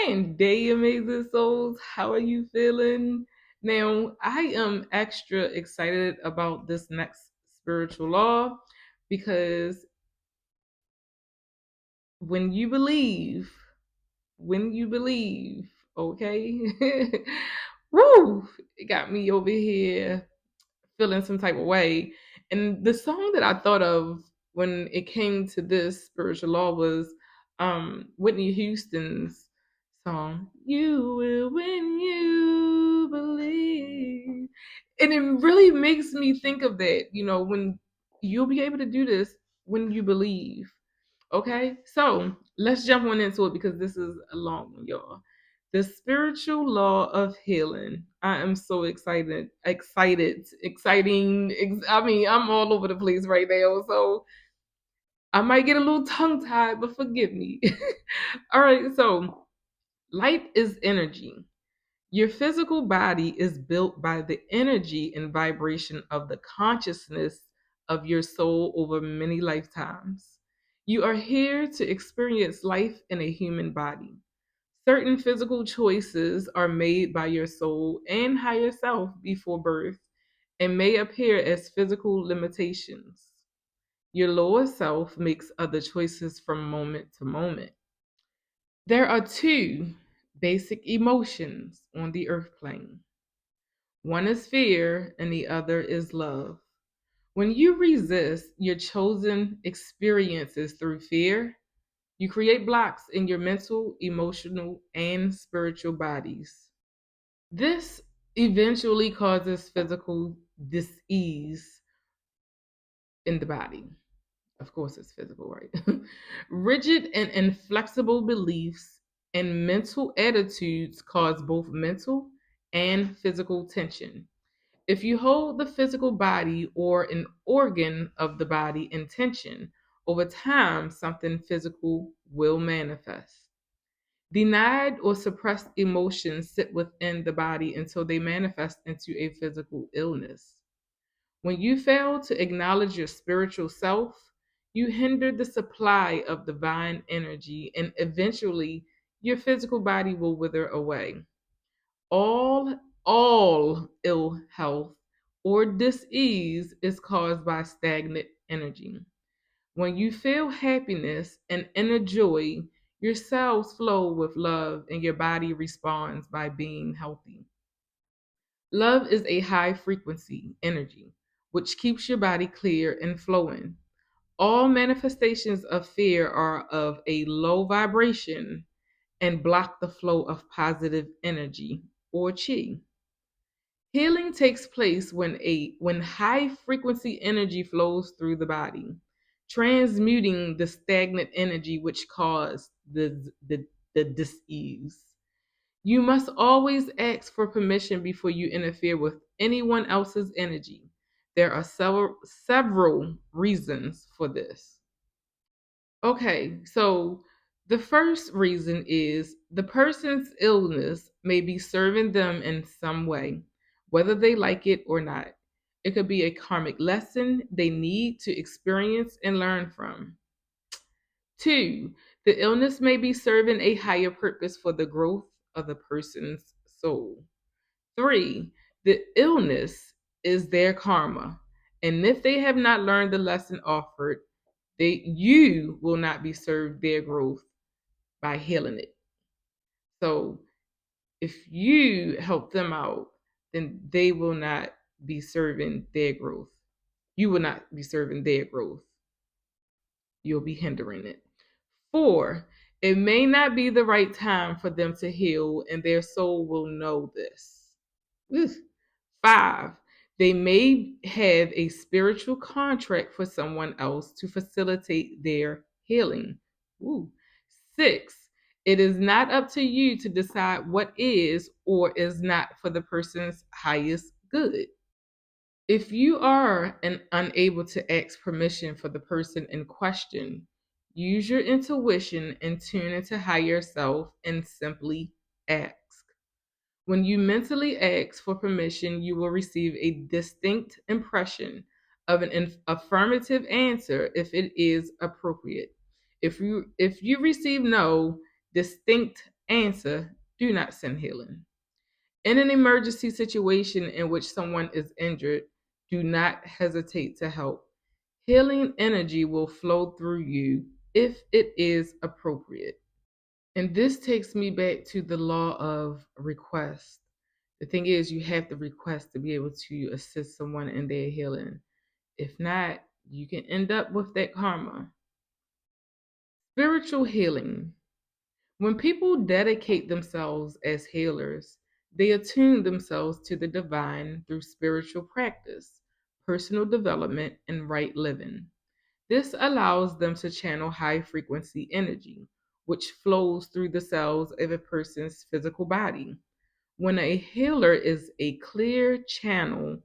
Grand day, amazing souls. How are you feeling? Now, I am extra excited about this next spiritual law because when you believe, when you believe, okay? Woo! It got me over here feeling some type of way. And the song that I thought of when it came to this spiritual law was Whitney Houston's song, You Will When You Believe. And it really makes me think of that, when you'll be able to do this when you believe. Okay, so let's jump on into it because this is a long one, y'all. The spiritual law of healing. I am so exciting. I mean, I'm all over the place right now, so I might get a little tongue tied, but forgive me. All right, so light is energy. Your physical body is built by the energy and vibration of the consciousness of your soul over many lifetimes. You are here to experience life in a human body. Certain physical choices are made by your soul and higher self before birth and may appear as physical limitations. Your lower self makes other choices from moment to moment. There are two basic emotions on the earth plane. One is fear, and the other is love. When you resist your chosen experiences through fear, you create blocks in your mental, emotional, and spiritual bodies. This eventually causes physical dis-ease in the body. Of course, it's physical, right? Rigid and inflexible beliefs and mental attitudes cause both mental and physical tension. If you hold the physical body or an organ of the body in tension, over time, something physical will manifest. Denied or suppressed emotions sit within the body until they manifest into a physical illness. When you fail to acknowledge your spiritual self, you hinder the supply of divine energy, and eventually your physical body will wither away. All ill health or dis-ease is caused by stagnant energy. When you feel happiness and inner joy, your cells flow with love and your body responds by being healthy. Love is a high frequency energy, which keeps your body clear and flowing. All manifestations of fear are of a low vibration and block the flow of positive energy or chi. Healing takes place when high frequency energy flows through the body, transmuting the stagnant energy which caused the dis-ease. You must always ask for permission before you interfere with anyone else's energy. There are several reasons for this. Okay, so the first reason is the person's illness may be serving them in some way, whether they like it or not. It could be a karmic lesson they need to experience and learn from. Two, the illness may be serving a higher purpose for the growth of the person's soul. Three, the illness is their karma. And if they have not learned the lesson offered, you will not be served their growth by healing it. So if you help them out, then they will not be serving their growth. You will not be serving their growth. You'll be hindering it. Four, it may not be the right time for them to heal, and their soul will know this. Oof. Five, they may have a spiritual contract for someone else to facilitate their healing. Ooh. Six, it is not up to you to decide what is or is not for the person's highest good. If you are unable to ask permission for the person in question, use your intuition and tune into higher self and simply ask. When you mentally ask for permission, you will receive a distinct impression of an affirmative answer if it is appropriate. If you receive no distinct Answer: do not send healing. In an emergency situation in which someone is injured, do not hesitate to help. Healing energy will flow through you if it is appropriate. And this takes me back to the law of request. The thing is, you have to request to be able to assist someone in their healing. If not, you can end up with that karma. Spiritual healing. When people dedicate themselves as healers, they attune themselves to the divine through spiritual practice, personal development, and right living. This allows them to channel high frequency energy, which flows through the cells of a person's physical body. When a healer is a clear channel,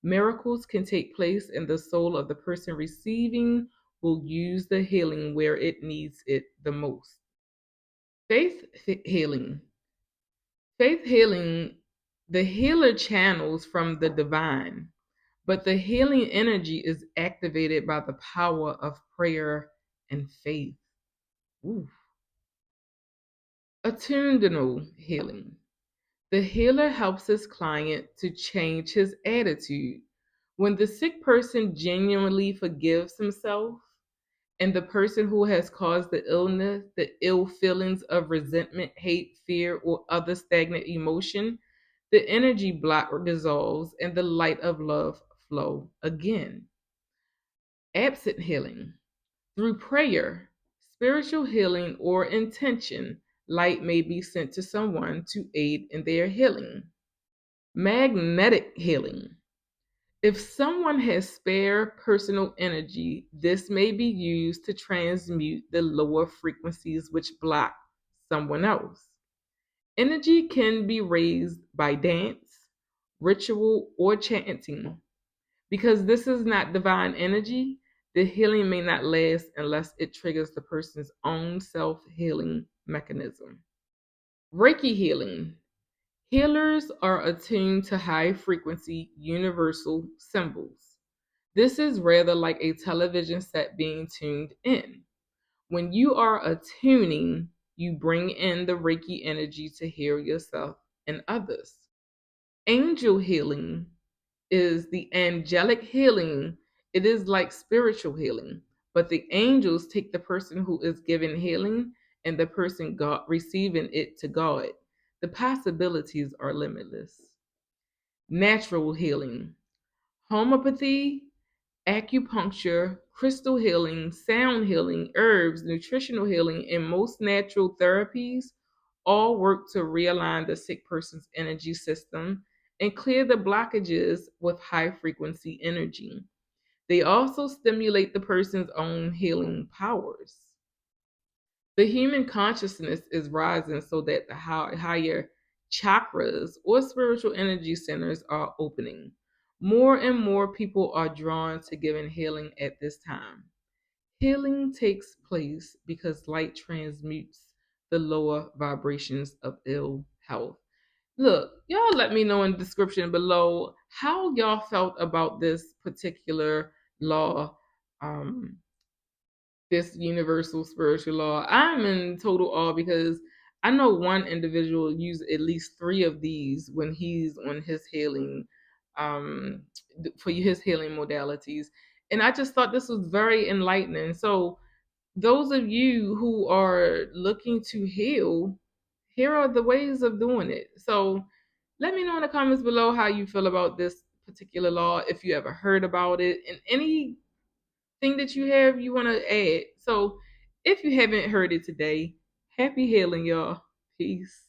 miracles can take place, and the soul of the person receiving will use the healing where it needs it the most. Faith healing. Faith healing, the healer channels from the divine, but the healing energy is activated by the power of prayer and faith. Ooh. Attitudinal healing. The healer helps his client to change his attitude. When the sick person genuinely forgives himself, and the person who has caused the illness, the ill feelings of resentment, hate, fear, or other stagnant emotion, the energy block dissolves and the light of love flow again. Absent healing. Through prayer, spiritual healing, or intention, light may be sent to someone to aid in their healing. Magnetic healing. If someone has spare personal energy, this may be used to transmute the lower frequencies which block someone else. Energy can be raised by dance, ritual, or chanting. Because this is not divine energy, the healing may not last unless it triggers the person's own self healing mechanism. Reiki healing. Healers are attuned to high frequency universal symbols. This is rather like a television set being tuned in. When you are attuning, you bring in the Reiki energy to heal yourself and others. Angel healing is the angelic healing. It is like spiritual healing, but the angels take the person who is given healing and the person receiving it to God. The possibilities are limitless. Natural healing. Homeopathy, acupuncture, crystal healing, sound healing, herbs, nutritional healing, and most natural therapies all work to realign the sick person's energy system and clear the blockages with high frequency energy. They also stimulate the person's own healing powers. The human consciousness is rising so that the higher chakras or spiritual energy centers are opening. More and more people are drawn to giving healing at this time. Healing takes place because light transmutes the lower vibrations of ill health. Look, y'all let me know in the description below how y'all felt about this particular law. This universal spiritual law. I'm in total awe because I know one individual use at least three of these when he's on his healing, um, for his healing modalities. And I just thought this was very enlightening. So, those of you who are looking to heal, here are the ways of doing it. So, let me know in the comments below how you feel about this particular law, if you ever heard about it, and any thing that you have you want to add. So if you haven't heard it today, happy healing, y'all. Peace.